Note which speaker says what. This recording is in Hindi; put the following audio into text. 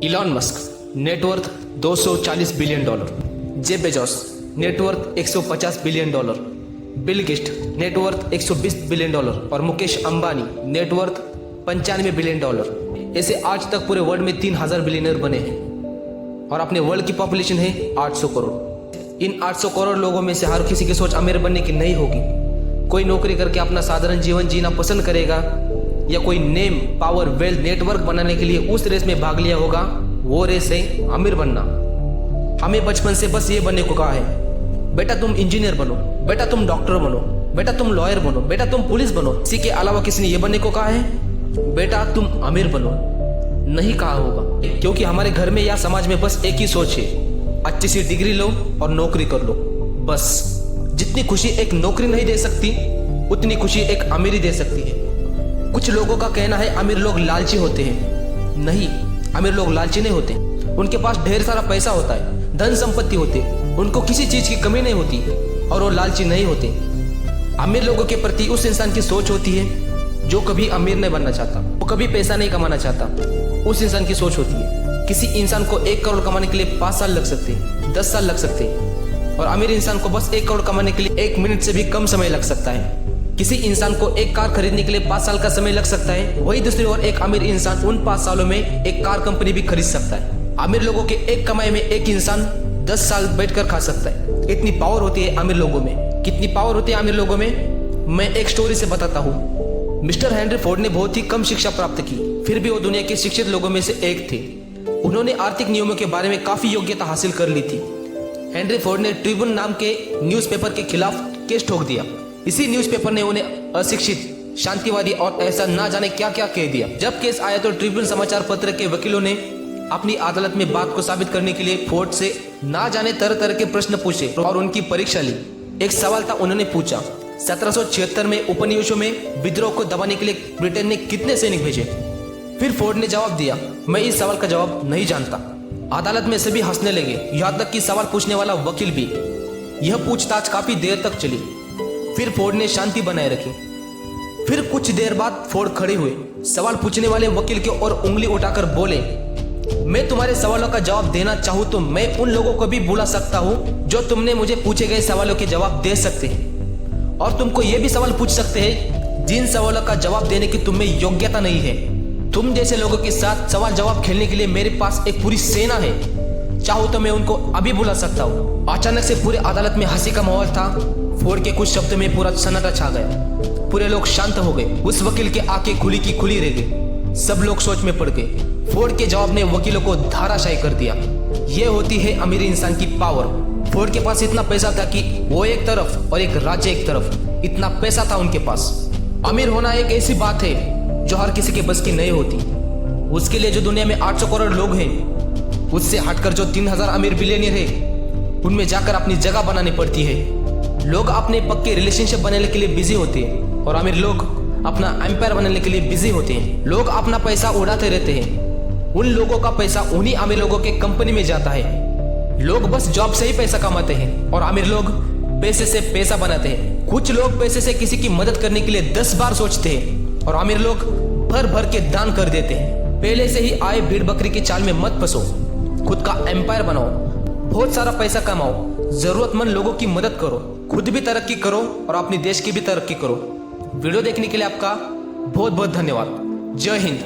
Speaker 1: Elon Musk net worth $240 billion, Jeff Bezos net worth $150 billion, Bill Gates net worth $120 billion और मुकेश अंबानी नेटवर्थ $95 बिलियन। ऐसे आज तक पूरे वर्ल्ड में 3000 बिलियनर बने हैं और अपने वर्ल्ड की पॉपुलेशन है 800 करोड़। इन 800 करोड़ लोगों में से हर किसी की सोच अमीर बनने की नहीं होगी। कोई नौकरी करके अपना साधारण जीवन जीना पसंद करेगा या कोई नेम, पावर, वेल्थ, नेटवर्क बनाने के लिए उस रेस में भाग लिया होगा। वो रेस है अमीर बनना। हमें बचपन से बस ये बनने को कहा है, बेटा तुम इंजीनियर बनो, बेटा तुम डॉक्टर बनो, बेटा तुम लॉयर बनो, बेटा तुम पुलिस बनो। इसी के अलावा किसी ने ये बनने को कहा है, बेटा तुम अमीर बनो, नहीं कहा होगा। क्योंकि हमारे घर में या समाज में बस एक ही सोच है, अच्छी सी डिग्री लो और नौकरी कर लो। बस जितनी खुशी एक नौकरी नहीं दे सकती उतनी खुशी एक अमीरी दे सकती है। कुछ लोगों का कहना है अमीर लोग लालची होते हैं। नहीं, अमीर लोग लालची नहीं होते। उनके पास ढेर सारा पैसा होता है, धन संपत्ति होती है, उनको किसी चीज की कमी नहीं होती और वो लालची नहीं होते। अमीर लोगों के प्रति उस इंसान की सोच होती है जो कभी अमीर नहीं बनना चाहता, वो कभी पैसा नहीं कमाना चाहता। उस इंसान की सोच होती है किसी इंसान को 1 करोड़ कमाने के लिए 5 साल लग सकते हैं, 10 साल लग सकते हैं, और अमीर इंसान को बस 1 करोड़ कमाने के लिए 1 मिनट से भी कम समय लग सकता है। किसी इंसान को एक कार खरीदने के लिए 5 साल का समय लग सकता है, वही दूसरी ओर एक अमीर इंसान उन 5 सालों में एक कार कंपनी भी खरीद सकता है। अमीर लोगों के एक कमाई में एक इंसान 10 साल बैठकर खा सकता है। इतनी पावर होती है अमीर लोगों में। कितनी पावर होती है अमीर लोगों में, मैं एक स्टोरी से बताता हूँ। मिस्टर हेनरी फोर्ड ने बहुत ही कम शिक्षा प्राप्त की, फिर भी वो दुनिया के शिक्षित लोगों में से एक थे। उन्होंने आर्थिक नियमों के बारे में काफी योग्यता हासिल कर ली थी। हेनरी फोर्ड ने ट्रिब्यून नाम के न्यूज़पेपर के खिलाफ केस ठोक दिया। इसी न्यूज़पेपर ने उन्हें अशिक्षित, शांतिवादी और ऐसा ना जाने क्या क्या कह दिया। जब केस आया तो ट्रिब्यून समाचार पत्र के वकीलों ने अपनी अदालत में बात को साबित करने के लिए फोर्ड से ना जाने तरह तरह के प्रश्न पूछे और उनकी परीक्षा ली। एक सवाल था, उन्होंने पूछा 1776 में उपनिवेशों में विद्रोह को दबाने के लिए ब्रिटेन ने कितने सैनिक भेजे। फिर फोर्ड ने जवाब दिया, मैं इस सवाल का जवाब नहीं जानता। अदालत में सभी हंसने लगे, यहाँ तक कि सवाल पूछने वाला वकील भी। यह पूछताछ काफी देर तक चली। फिर फोर्ड ने शांति बनाए रखी। फिर कुछ देर बाद फोर्ड खड़े हुए, सवाल पूछने वाले वकील की ओर उंगली उठाकर बोले, मैं तुम्हारे सवालों का जवाब देना चाहूँ तो मैं उन लोगों को भी बुला सकता हूँ जो तुमने मुझे पूछे गए सवालों के जवाब दे सकते हैं, और तुमको ये भी सवाल पूछ सकते हैं जिन सवालों का जवाब देने की तुम्हें योग्यता नहीं है। तुम जैसे लोगों के साथ सवाल जवाब खेलने के लिए मेरे पास एक पूरी सेना है। चाहो तो मैं उनको अभी बुला सकता हूँ। अचानक से पूरे अदालत में हंसी का माहौल था। फोर्ड के कुछ शब्द में पूरा सन्नाटा छा गया। पूरे लोग शांत हो गए। उस वकील की आंखें खुली की खुली रह गई। सब लोग सोच में पड़ गए। फोर्ड के जवाब ने वकीलों को धाराशायी कर दिया। यह होती है अमीर इंसान की पावर। फोर्ड के पास इतना पैसा था कि वो एक तरफ और एक राज्य एक तरफ, इतना पैसा था उनके पास। अमीर होना एक ऐसी बात है जो हर किसी के बस की नहीं होती। उसके लिए जो दुनिया में 800 करोड़ लोग हैं, उससे हटकर जो 3000 अमीर बिलियनियर है, उनमें जाकर अपनी जगह बनानी पड़ती है। लोग अपने पक्के रिलेशनशिप बनाने के लिए बिजी होते हैं और अमीर लोग अपना एम्पायर बनाने के लिए बिजी होते हैं। लोग अपना पैसा उड़ाते रहते हैं। उन लोगों का पैसा उन्हीं अमीर लोगों के कंपनी में जाता है। लोग बस जॉब से ही पैसा कमाते हैं और अमीर लोग पैसे से पैसा बनाते हैं। कुछ लोग पैसे से किसी की मदद करने के लिए 10 बार सोचते हैं और अमीर लोग भर भर के दान कर देते हैं। पहले से ही आए भेड़ बकरी की चाल में मत फंसो। खुद का एम्पायर बनाओ, बहुत सारा पैसा कमाओ, जरूरतमंद लोगों की मदद करो, खुद भी तरक्की करो और अपने देश की भी तरक्की करो। वीडियो देखने के लिए आपका बहुत बहुत धन्यवाद। जय हिंद।